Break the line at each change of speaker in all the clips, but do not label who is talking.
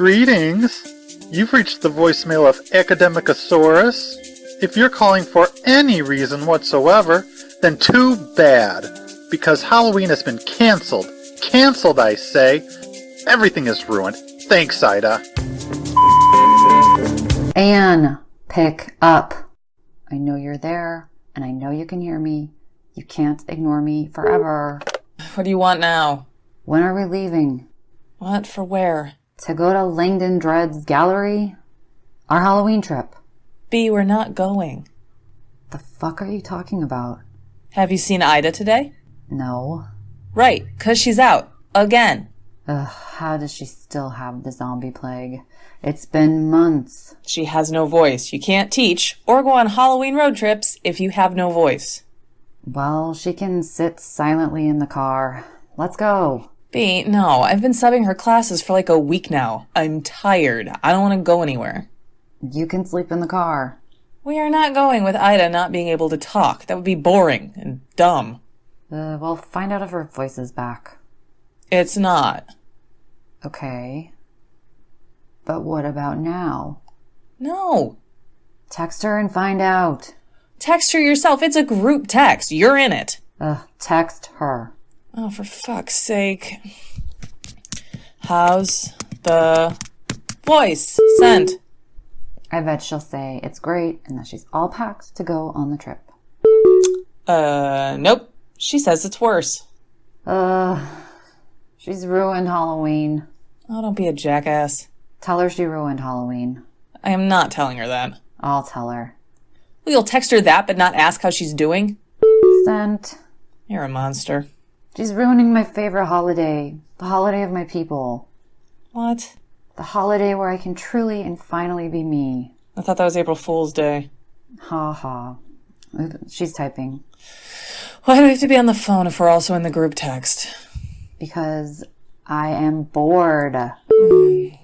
Greetings. You've reached the voicemail of Academicasaurus. If you're calling for any reason whatsoever, then too bad, because Halloween has been canceled. Canceled, I say. Everything is ruined. Thanks, Ida.
Anne, pick up. I know you're there, and I know you can hear me. You can't ignore me forever.
What do you want now?
When are we leaving?
What? For where?
To go to Langdon Dread's gallery? Our Halloween trip.
B, we're not going.
The fuck are you talking about?
Have you seen Ida today?
No.
Right, 'cause she's out. Again.
Ugh, how does she still have the zombie plague? It's been months.
She has no voice. You can't teach or go on Halloween road trips if you have no voice.
Well, she can sit silently in the car. Let's go.
B, no, I've been subbing her classes for like a week now. I'm tired. I don't want to go anywhere.
You can sleep in the car.
We are not going with Ida not being able to talk. That would be boring and dumb.
We'll find out if her voice is back.
It's not.
Okay. But what about now?
No.
Text her and find out.
Text her yourself. It's a group text. You're in it.
Text her.
Oh, for fuck's sake. How's the voice? Sent.
I bet she'll say it's great and that she's all packed to go on the trip.
Nope. She says it's worse.
She's ruined Halloween.
Oh, don't be a jackass.
Tell her she ruined Halloween.
I am not telling her that.
I'll tell her.
Well, you'll text her that but not ask how she's doing?
Sent.
You're a monster.
She's ruining my favorite holiday. The holiday of my people.
What?
The holiday where I can truly and finally be me.
I thought that was April Fool's Day.
Ha ha. She's typing.
Why do we have to be on the phone if we're also in the group text?
Because I am bored.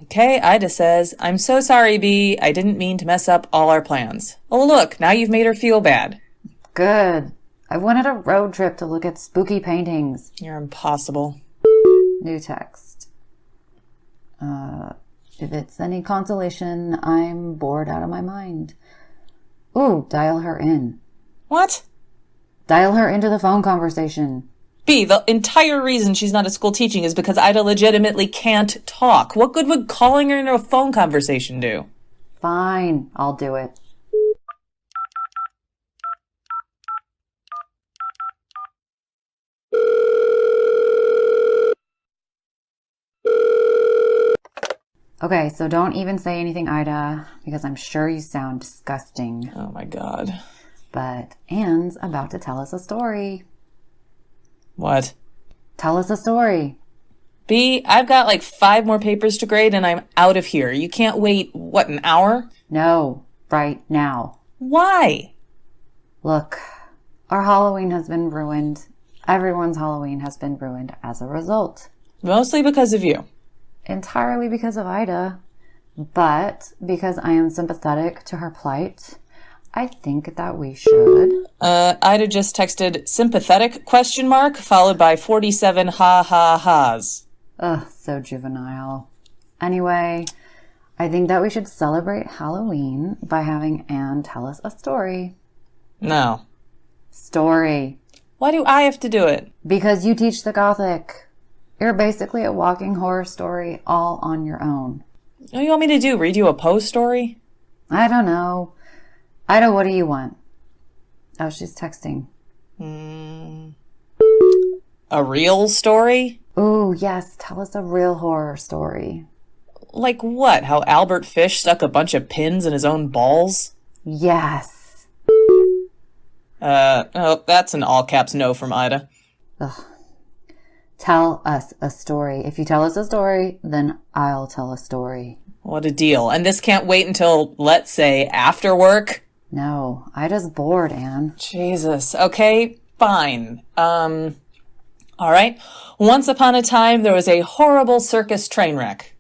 Okay, Ida says, I'm so sorry, B. I didn't mean to mess up all our plans. Oh, look, now you've made her feel bad.
Good. I wanted a road trip to look at spooky paintings.
You're impossible.
New text. If it's any consolation, I'm bored out of my mind. Ooh, dial her in.
What?
Dial her into the phone conversation.
B, the entire reason she's not at school teaching is because Ida legitimately can't talk. What good would calling her into a phone conversation do?
Fine, I'll do it. Okay, so don't even say anything, Ida, because I'm sure you sound disgusting.
Oh my god.
But Anne's about to tell us a story.
What?
Tell us a story.
B, I've got like 5 more papers to grade and I'm out of here. You can't wait, what, an hour?
No, right now.
Why?
Look, our Halloween has been ruined. Everyone's Halloween has been ruined as a result.
Mostly because of you.
Entirely because of Ida. But because I am sympathetic to her plight, I think that we should.
Ida just texted sympathetic ? Followed by 47 ha-ha-has.
Ugh, so juvenile. Anyway, I think that we should celebrate Halloween by having Anne tell us a story.
No.
Story.
Why do I have to do it?
Because you teach the Gothic. You're basically a walking horror story all on your own.
What do you want me to do? Read you a Poe story?
I don't know. Ida, what do you want? Oh, she's texting.
A real story?
Ooh, yes. Tell us a real horror story.
Like what? How Albert Fish stuck a bunch of pins in his own balls?
Yes.
Oh, that's an all caps no from Ida.
Ugh. Tell us a story. If you tell us a story, then I'll tell a story.
What a deal. And this can't wait until, let's say, after work?
No, Ida's bored, Anne.
Jesus. Okay, fine. All right. Once upon a time, there was a horrible circus train wreck.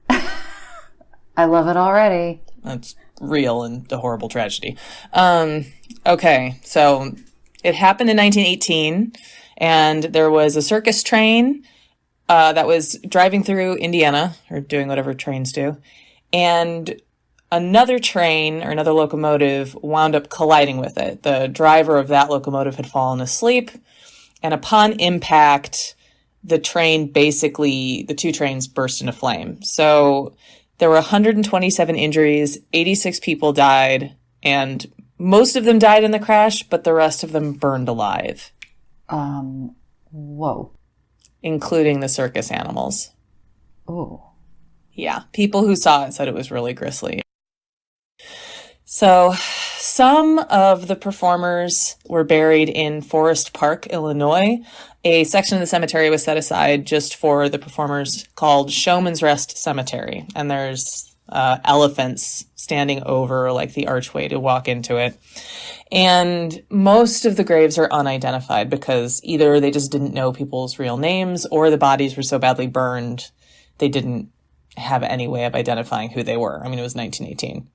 I love it already.
That's real and a horrible tragedy. Okay, so it happened in 1918, and there was a circus train that was driving through Indiana, or doing whatever trains do, and another train or another locomotive wound up colliding with it. The driver of that locomotive had fallen asleep, and upon impact, the two trains burst into flame. So there were 127 injuries, 86 people died, and most of them died in the crash, but the rest of them burned alive.
Whoa.
Including the circus animals.
Oh.
Yeah, people who saw it said it was really grisly. So some of the performers were buried in Forest Park, Illinois. A section of the cemetery was set aside just for the performers called Showman's Rest Cemetery. And there's elephants standing over like the archway to walk into it. And most of the graves are unidentified because either they just didn't know people's real names or the bodies were so badly burned they didn't have any way of identifying who they were. I mean, it was 1918.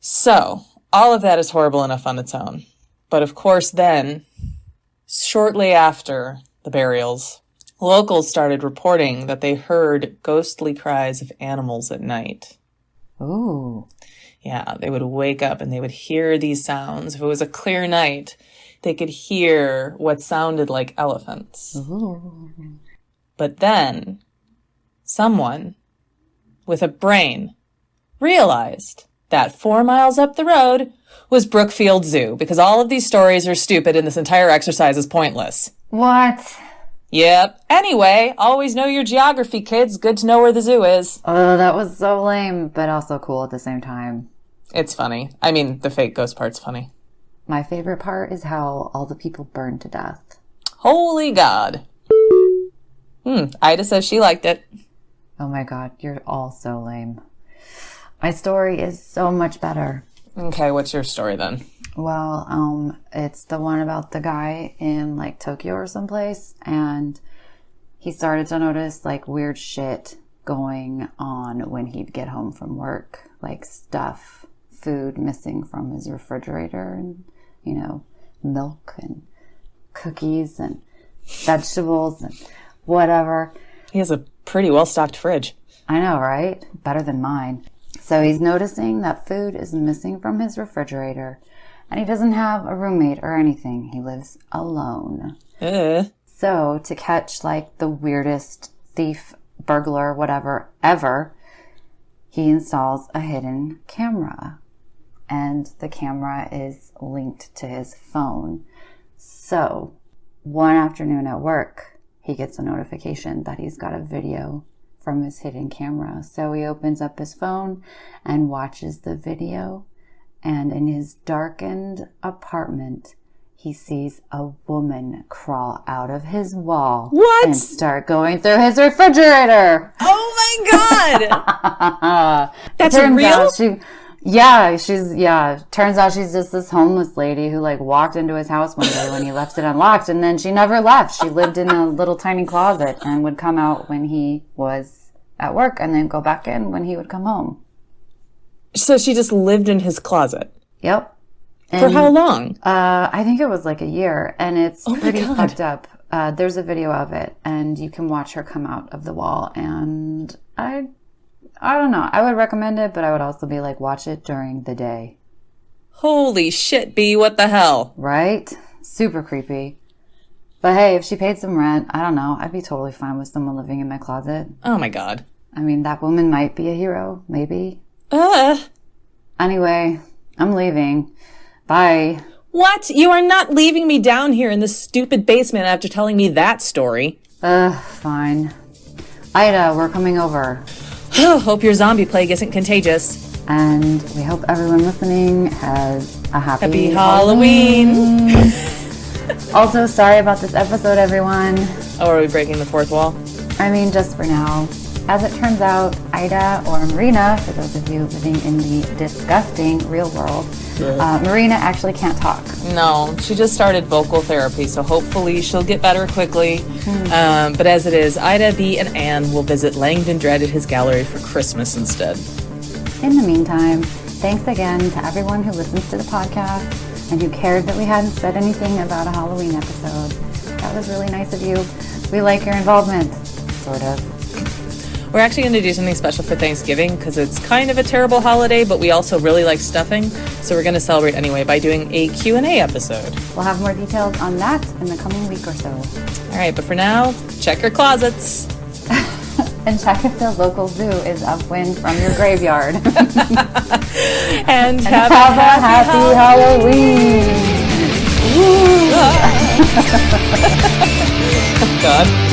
So all of that is horrible enough on its own. But of course, then, shortly after the burials, locals started reporting that they heard ghostly cries of animals at night.
Ooh.
Yeah, they would wake up and they would hear these sounds. If it was a clear night, they could hear what sounded like elephants.
Ooh.
But then, someone with a brain realized that 4 miles up the road was Brookfield Zoo, because all of these stories are stupid and this entire exercise is pointless.
What?
Yep. Anyway, always know your geography, kids. Good to know where the zoo is.
Oh, that was so lame, but also cool at the same time.
It's funny. I mean, the fake ghost part's funny.
My favorite part is how all the people burned to death.
Holy God. Ida says she liked it.
Oh my God, you're all so lame. My story is so much better.
Okay, what's your story then?
Well, it's the one about the guy in like Tokyo or someplace, and he started to notice like weird shit going on when he'd get home from work, like food missing from his refrigerator, and milk and cookies and vegetables and whatever.
He has a pretty well-stocked fridge.
I know, right? Better than mine. So he's noticing that food is missing from his refrigerator, and he doesn't have a roommate or anything. He lives alone. So to catch like the weirdest thief, burglar, whatever, ever, he installs a hidden camera, and the camera is linked to his phone. So one afternoon at work, he gets a notification that he's got a video from his hidden camera. So he opens up his phone and watches the video. And in his darkened apartment, he sees a woman crawl out of his wall.
What?
And start going through his refrigerator.
Oh my God! That's real?
Turns out she's just this homeless lady who like walked into his house one day when he left it unlocked, and then she never left. She lived in a little tiny closet and would come out when he was at work and then go back in when he would come home.
So she just lived in his closet?
Yep. And,
for how long?
I think it was like a year, and it's pretty fucked up. There's a video of it, and you can watch her come out of the wall, and I don't know. I would recommend it, but I would also be like, watch it during the day.
Holy shit, B, what the hell?
Right? Super creepy. But hey, if she paid some rent, I don't know. I'd be totally fine with someone living in my closet.
Oh my God.
I mean, that woman might be a hero. Maybe. Anyway, I'm leaving. Bye.
What? You are not leaving me down here in this stupid basement after telling me that story.
Fine. Ida, we're coming over.
Hope your zombie plague isn't contagious.
And we hope everyone listening has a happy
Halloween.
Also, sorry about this episode, everyone.
Oh, are we breaking the fourth wall?
I mean, just for now. As it turns out, Ida, or Maryna, for those of you living in the disgusting real world, Maryna actually can't talk.
No, she just started vocal therapy, so hopefully she'll get better quickly. But as it is, Ida, B, and Anne will visit Langdon Dredd at his gallery for Christmas instead.
In the meantime, thanks again to everyone who listens to the podcast and who cared that we hadn't said anything about a Halloween episode. That was really nice of you. We like your involvement, sort of.
We're actually going to do something special for Thanksgiving because it's kind of a terrible holiday, but we also really like stuffing. So we're going to celebrate anyway by doing a Q&A episode.
We'll have more details on that in the coming week or so.
All right, but for now, check your closets.
And check if the local zoo is upwind from your graveyard.
And
have a happy Halloween.
Oh, God.